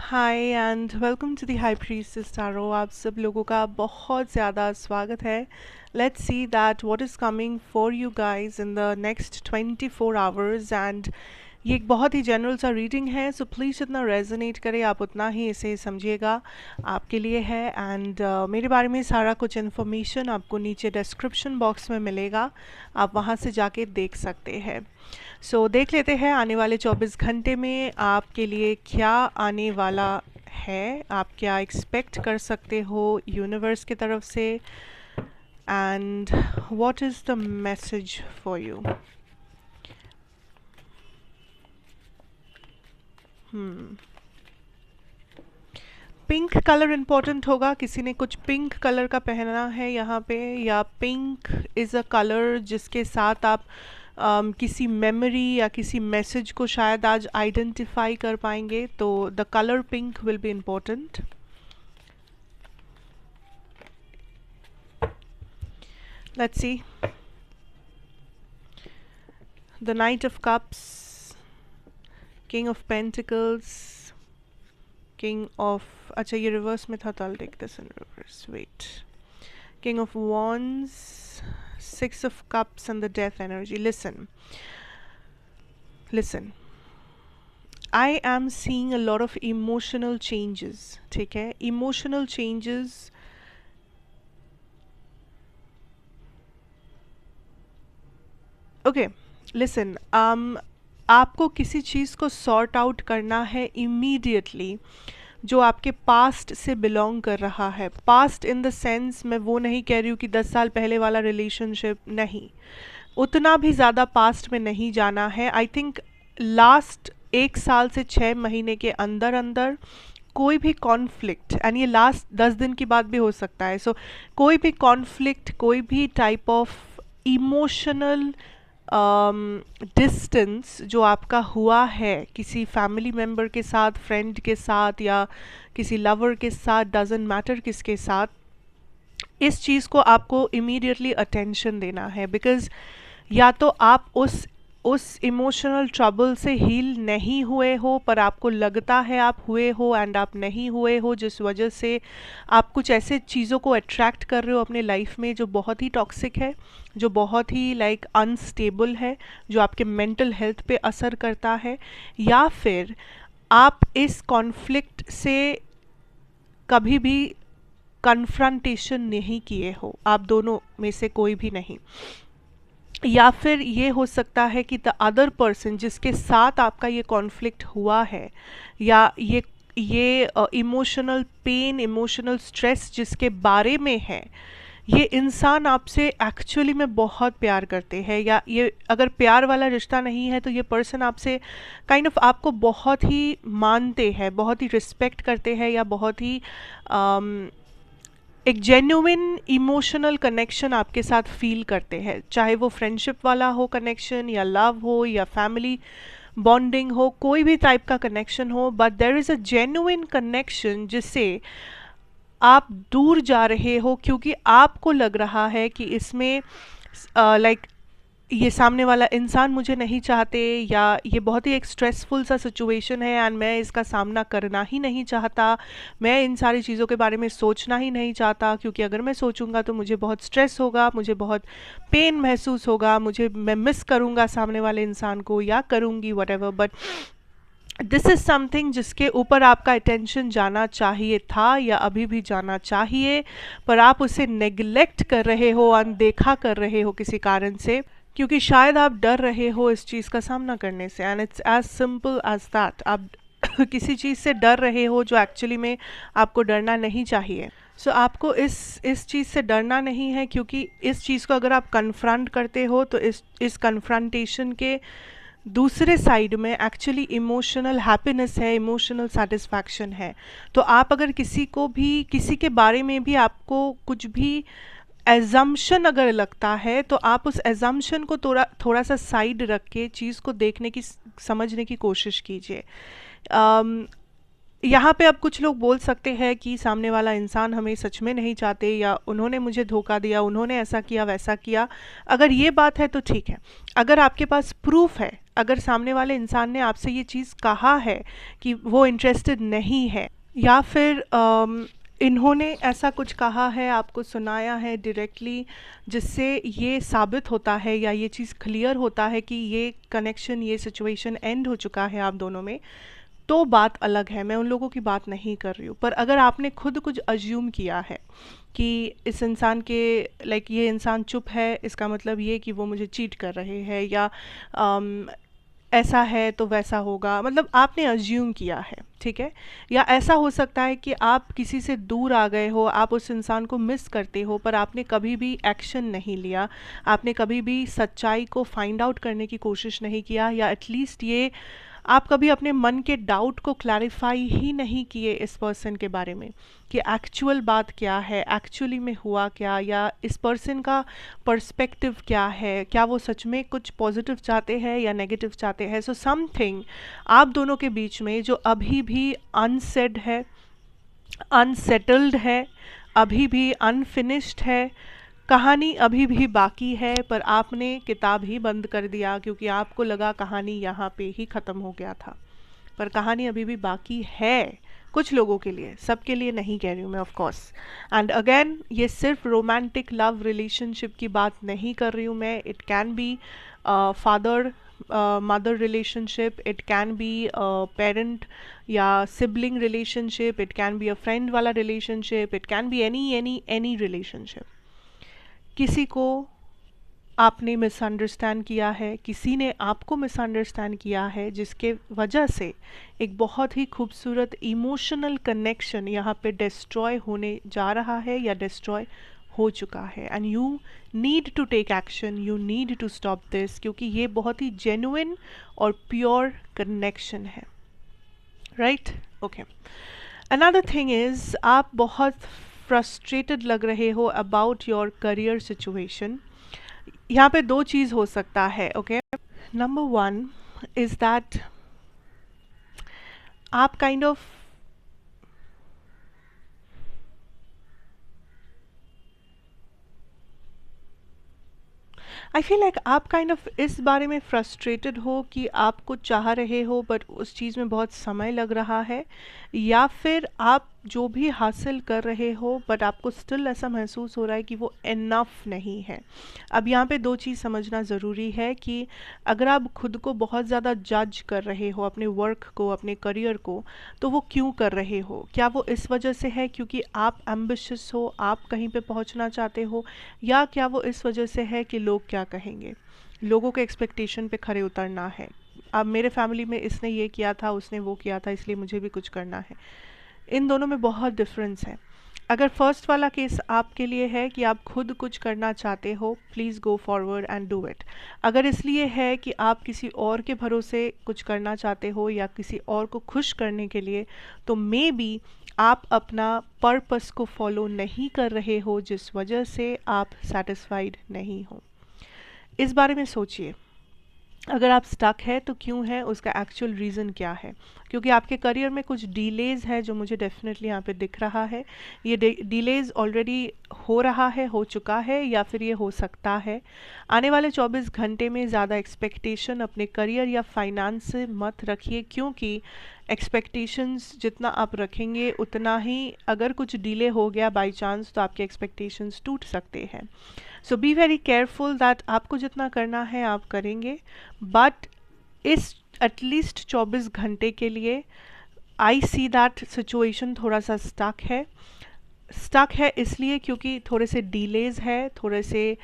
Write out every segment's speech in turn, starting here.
Hi and welcome to the high priestess tarot. आप सब लोगों का बहुत ज़्यादा स्वागत है। Let's see that what is coming for you guys in the next 24 hours. And ये एक बहुत ही जनरल सा रीडिंग है, सो प्लीज़ जितना रेजोनेट करे आप उतना ही इसे समझिएगा, आपके लिए है। एंड मेरे बारे में सारा कुछ इन्फॉर्मेशन आपको नीचे डिस्क्रिप्शन बॉक्स में मिलेगा, आप वहाँ से जाके देख सकते हैं। सो देख लेते हैं आने वाले 24 घंटे में आपके लिए क्या आने वाला है, आप क्या एक्सपेक्ट कर सकते हो यूनिवर्स की तरफ से, and what is the message for you. Pink colour important होगा। किसी ने कुछ पिंक कलर का पहनना है यहाँ पे, या पिंक इज़ अ कलर जिसके साथ आप किसी मेमोरी या किसी मैसेज को शायद आज आइडेंटिफाई कर पाएंगे, तो the colour pink will be important. Let's see. The night of cups, king of pentacles, king of, अच्छा ये रिवर्स में था तो I'll take this in reverse, wait. King of Wands, Six of Cups and the Death energy. Listen. I am seeing a lot of emotional changes, ठीक है? Emotional changes. Okay, listen. आपको किसी चीज़ को सॉर्ट आउट करना है immediately जो आपके past से बिलोंग कर रहा है। पास्ट इन द सेंस मैं वो नहीं कह रही हूँ कि 10 साल पहले वाला रिलेशनशिप, नहीं, उतना भी ज़्यादा पास्ट में नहीं जाना है। आई थिंक लास्ट 1 साल से 6 महीने के अंदर अंदर कोई भी कॉन्फ्लिक्ट, एंड ये लास्ट 10 दिन की बात भी हो सकता है, सो कोई भी कॉन्फ्लिक्ट, कोई भी टाइप ऑफ इमोशनल डिस्टेंस जो आपका हुआ है किसी फैमिली मेम्बर के साथ, फ्रेंड के साथ, या किसी लवर के साथ, डजेंट मैटर किसके साथ, इस चीज़ को आपको इमीडिएटली अटेंशन देना है। बिकॉज़ या तो आप उस इमोशनल ट्रबल से हील नहीं हुए हो, पर आपको लगता है आप हुए हो, एंड आप नहीं हुए हो, जिस वजह से आप कुछ ऐसे चीज़ों को अट्रैक्ट कर रहे हो अपने लाइफ में जो बहुत ही टॉक्सिक है, जो बहुत ही अनस्टेबल है, जो आपके मेंटल हेल्थ पे असर करता है। या फिर आप इस कॉन्फ्लिक्ट से कभी भी कन्फ्रंटेशन नहीं किए हो, आप दोनों में से कोई भी नहीं। या फिर ये हो सकता है कि द अदर पर्सन जिसके साथ आपका ये कॉन्फ्लिक्ट हुआ है, या ये इमोशनल पेन, इमोशनल स्ट्रेस जिसके बारे में है, ये इंसान आपसे एक्चुअली में बहुत प्यार करते हैं, या ये अगर प्यार वाला रिश्ता नहीं है तो ये पर्सन आपसे काइंड ऑफ आपको बहुत ही मानते हैं, बहुत ही रिस्पेक्ट करते हैं, या बहुत ही एक जेन्युइन इमोशनल कनेक्शन आपके साथ फील करते हैं, चाहे वो फ्रेंडशिप वाला हो कनेक्शन, या लव हो, या फैमिली बॉन्डिंग हो, कोई भी टाइप का कनेक्शन हो, but there is a genuine connection जिससे आप दूर जा रहे हो क्योंकि आपको लग रहा है कि इसमें ये सामने वाला इंसान मुझे नहीं चाहते, या ये बहुत ही एक स्ट्रेसफुल सा सिचुएशन है एंड मैं इसका सामना करना ही नहीं चाहता, मैं इन सारी चीज़ों के बारे में सोचना ही नहीं चाहता, क्योंकि अगर मैं सोचूंगा तो मुझे बहुत स्ट्रेस होगा, मुझे बहुत पेन महसूस होगा, मैं मिस करूँगा सामने वाले इंसान को, या करूँगी whatever. But this is something जिसके ऊपर आपका अटेंशन जाना चाहिए था, या अभी भी जाना चाहिए, पर आप उसे नेग्लेक्ट कर रहे हो, अनदेखा कर रहे हो किसी कारण से, क्योंकि शायद आप डर रहे हो इस चीज़ का सामना करने से। And it's as simple as that. आप किसी चीज़ से डर रहे हो जो एक्चुअली में आपको डरना नहीं चाहिए। सो आपको इस चीज़ से डरना नहीं है, क्योंकि इस चीज़ को अगर आप कन्फ्रंट करते हो तो इस कन्फ्रंटेशन के दूसरे साइड में एक्चुअली इमोशनल हैप्पीनेस है, इमोशनल सेटिस्फैक्शन है। तो आप अगर किसी के बारे में भी आपको कुछ भी एजम्पशन अगर लगता है, तो आप उस एजम्पशन को थोड़ा सा साइड रख के चीज़ को देखने की, समझने की कोशिश कीजिए। यहाँ पे अब कुछ लोग बोल सकते हैं कि सामने वाला इंसान हमें सच में नहीं चाहते, या उन्होंने मुझे धोखा दिया, उन्होंने ऐसा किया वैसा किया। अगर ये बात है तो ठीक है। अगर आपके पास प्रूफ है, अगर सामने वाले इंसान ने आपसे ये चीज़ कहा है कि वो इंटरेस्टेड नहीं है, या फिर इन्होंने ऐसा कुछ कहा है, आपको सुनाया है डायरेक्टली, जिससे ये साबित होता है या ये चीज़ क्लियर होता है कि ये कनेक्शन, ये सिचुएशन एंड हो चुका है आप दोनों में, तो बात अलग है। मैं उन लोगों की बात नहीं कर रही हूँ। पर अगर आपने खुद कुछ अज्यूम किया है कि इस इंसान के लाइक ये इंसान चुप है, इसका मतलब ये कि वो मुझे चीट कर रहे हैं, या ऐसा है तो वैसा होगा, मतलब आपने अज्यूम किया है, ठीक है। या ऐसा हो सकता है कि आप किसी से दूर आ गए हो, आप उस इंसान को मिस करते हो, पर आपने कभी भी एक्शन नहीं लिया, आपने कभी भी सच्चाई को फाइंड आउट करने की कोशिश नहीं किया, या एटलीस्ट ये आप कभी अपने मन के डाउट को क्लैरिफाई ही नहीं किए इस पर्सन के बारे में कि एक्चुअल बात क्या है, एक्चुअली में हुआ क्या, या इस पर्सन का पर्सपेक्टिव क्या है, क्या वो सच में कुछ पॉजिटिव चाहते हैं या नेगेटिव चाहते हैं। सो समथिंग आप दोनों के बीच में जो अभी भी अनसेड है, अनसेटल्ड है, अभी भी अनफिनिश्ड है, कहानी अभी भी बाकी है, पर आपने किताब ही बंद कर दिया क्योंकि आपको लगा कहानी यहाँ पे ही ख़त्म हो गया था। पर कहानी अभी भी बाकी है कुछ लोगों के लिए, सबके लिए नहीं कह रही हूँ मैं ऑफ कोर्स। एंड अगेन ये सिर्फ रोमांटिक लव रिलेशनशिप की बात नहीं कर रही हूँ मैं। It can be father mother relationship, it can be parent या sibling relationship, it can be a friend वाला relationship, it can be any relationship. किसी को आपने मिसअंडरस्टैंड किया है, किसी ने आपको मिसअंडरस्टैंड किया है, जिसके वजह से एक बहुत ही खूबसूरत इमोशनल कनेक्शन यहाँ पे डिस्ट्रॉय होने जा रहा है या डिस्ट्रॉय हो चुका है। And you need to take action, you need to stop this, क्योंकि ये बहुत ही जेन्युइन और प्योर कनेक्शन है, right? Okay. Another thing is आप बहुत फ्रस्ट्रेटेड लग रहे हो अबाउट योर करियर सिचुएशन। यहाँ पे दो चीज़ हो सकता है, okay. Number one is that आप kind of I feel like आप काइंड ऑफ इस बारे में फ्रस्ट्रेटेड हो कि आप कुछ चाह रहे हो बट उस चीज़ में बहुत समय लग रहा है, या फिर आप जो भी हासिल कर रहे हो बट आपको स्टिल ऐसा महसूस हो रहा है कि वो इनफ नहीं है। अब यहाँ पे दो चीज़ समझना ज़रूरी है कि अगर आप खुद को बहुत ज़्यादा जज कर रहे हो, अपने वर्क को, अपने करियर को, तो वो क्यों कर रहे हो? क्या वो इस वजह से है क्योंकि आप एम्बिशियस हो, आप कहीं पे पहुँचना चाहते हो, या क्या वो इस वजह से है कि लोग क्या कहेंगे, लोगों के एक्सपेक्टेशन पे खरे उतरना है। अब मेरे फैमिली में इसने ये किया था, उसने वो किया था, इसलिए मुझे भी कुछ करना है। इन दोनों में बहुत डिफरेंस है। अगर फर्स्ट वाला केस आपके लिए है कि आप खुद कुछ करना चाहते हो, please go forward and do it. अगर इसलिए है कि आप किसी और के भरोसे कुछ करना चाहते हो या किसी और को खुश करने के लिए, तो मे बी आप अपना पर्पस को फॉलो नहीं कर रहे हो, जिस वजह से आप सेटिस्फाइड नहीं हो। इस बारे में सोचिए। अगर आप स्टक है तो क्यों है, उसका एक्चुअल रीज़न क्या है? क्योंकि आपके करियर में कुछ डिलेज़ है जो मुझे डेफिनेटली यहाँ पे दिख रहा है। ये डिलेज़ ऑलरेडी हो रहा है, हो चुका है, या फिर ये हो सकता है। आने वाले 24 घंटे में ज़्यादा एक्सपेक्टेशन अपने करियर या फाइनेंस से मत रखिए, क्योंकि एक्सपेक्टेशंस जितना आप रखेंगे उतना ही अगर कुछ डिले हो गया बाई चांस तो आपके एक्सपेक्टेशंस टूट सकते हैं। सो बी वेरी केयरफुल दैट आपको जितना करना है आप करेंगे, बट इस एटलीस्ट 24 घंटे के लिए आई सी दैट सिचुएशन थोड़ा सा स्टक है इसलिए क्योंकि थोड़े से डिलेज है, थोड़े से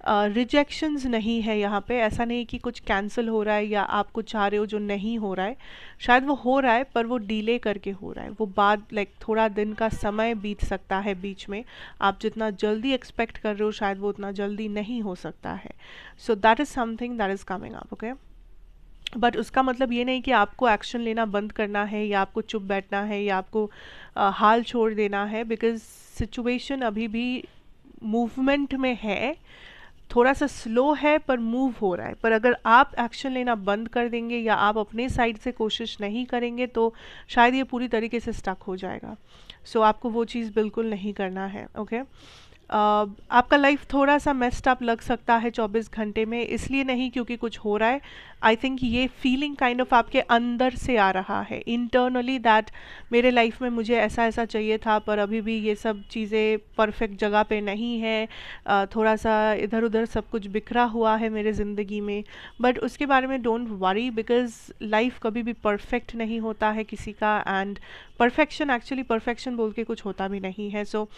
रिजेक्शंस नहीं है यहाँ पे। ऐसा नहीं कि कुछ कैंसिल हो रहा है या आप कुछ चाह रहे हो जो नहीं हो रहा है, शायद वो हो रहा है पर वो डिले करके हो रहा है, वो बाद थोड़ा दिन का समय बीत सकता है बीच में। आप जितना जल्दी एक्सपेक्ट कर रहे हो शायद वो उतना जल्दी नहीं हो सकता है। So that is something that is coming up, okay. But उसका मतलब ये नहीं कि आपको एक्शन लेना बंद करना है या आपको चुप बैठना है या आपको हाल छोड़ देना है, बिकॉज सिचुएशन अभी भी मूवमेंट में है। थोड़ा सा स्लो है पर मूव हो रहा है, पर अगर आप एक्शन लेना बंद कर देंगे या आप अपने साइड से कोशिश नहीं करेंगे तो शायद ये पूरी तरीके से स्टक हो जाएगा। सो आपको वो चीज़ बिल्कुल नहीं करना है। ओके, आपका लाइफ थोड़ा सा मेस्ड अप लग सकता है 24 घंटे में, इसलिए नहीं क्योंकि कुछ हो रहा है। आई थिंक ये फीलिंग काइंड ऑफ आपके अंदर से आ रहा है इंटरनली, दैट मेरे लाइफ में मुझे ऐसा ऐसा चाहिए था पर अभी भी ये सब चीज़ें परफेक्ट जगह पे नहीं है, थोड़ा सा इधर उधर सब कुछ बिखरा हुआ है मेरे ज़िंदगी में। बट उसके बारे में डोंट वरी, बिकॉज लाइफ कभी भी परफेक्ट नहीं होता है किसी का, एंड परफेक्शन एक्चुअली परफेक्शन बोल के कुछ होता भी नहीं है। सो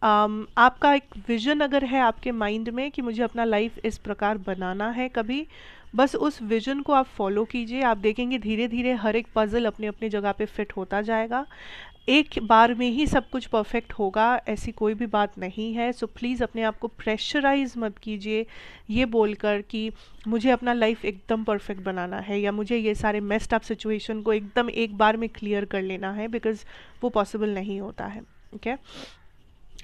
आपका एक विजन अगर है आपके माइंड में कि मुझे अपना लाइफ इस प्रकार बनाना है, कभी बस उस विजन को आप फॉलो कीजिए। आप देखेंगे धीरे धीरे हर एक पजल अपने अपनी जगह पे फिट होता जाएगा, एक बार में ही सब कुछ परफेक्ट होगा ऐसी कोई भी बात नहीं है। सो प्लीज़ अपने आप को प्रेशराइज मत कीजिए ये बोलकर कि मुझे अपना लाइफ एकदम परफेक्ट बनाना है या मुझे ये सारे मेस्ड अप सिचुएशन को एकदम एक बार में क्लियर कर लेना है, बिकॉज वो पॉसिबल नहीं होता है। ओके,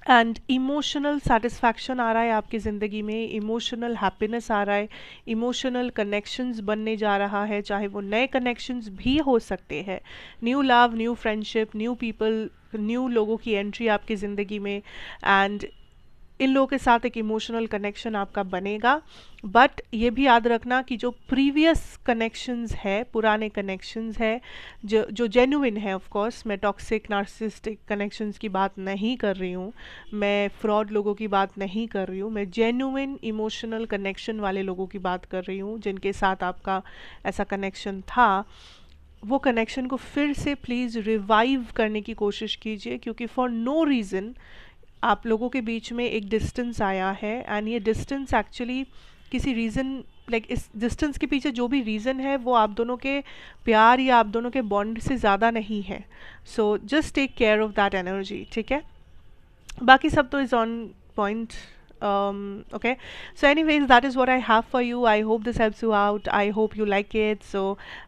एंड इमोशनल सेटिस्फैक्शन आ रहा है आपकी ज़िंदगी में, इमोशनल हैप्पीनेस आ रहा है, इमोशनल कनेक्शंस बनने जा रहा है, चाहे वो नए कनेक्शंस भी हो सकते हैं, new love, new friendship, new people, new लोगों की एंट्री आपकी ज़िंदगी में, एंड इन लोगों के साथ एक इमोशनल कनेक्शन आपका बनेगा। बट ये भी याद रखना कि जो प्रीवियस कनेक्शंस है, पुराने कनेक्शंस है, जो जेन्युइन है, ऑफ कोर्स मैं टॉक्सिक नार्सिसिस्टिक कनेक्शंस की बात नहीं कर रही हूँ, मैं फ्रॉड लोगों की बात नहीं कर रही हूँ, मैं जेन्युइन इमोशनल कनेक्शन वाले लोगों की बात कर रही हूँ जिनके साथ आपका ऐसा कनेक्शन था। वो कनेक्शन को फिर से प्लीज़ रिवाइव करने की कोशिश कीजिए, क्योंकि फॉर नो रीज़न आप लोगों के बीच में एक डिस्टेंस आया है, एंड ये डिस्टेंस एक्चुअली किसी रीज़न, लाइक इस डिस्टेंस के पीछे जो भी रीज़न है वो आप दोनों के प्यार या आप दोनों के बॉन्ड से ज़्यादा नहीं है। So just take care of that energy, ठीक है? बाकी सब तो is on point. Okay, so anyways that is what I have for you. I hope this helps you out. I hope you like it. So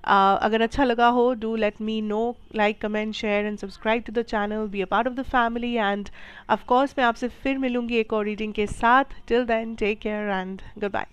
अगर अच्छा लगा हो, do let me know, like, comment, share and subscribe to the channel, be a part of the family, and of course मैं आपसे फिर मिलूंगी एक और रीडिंग के साथ. Till then, take care and goodbye.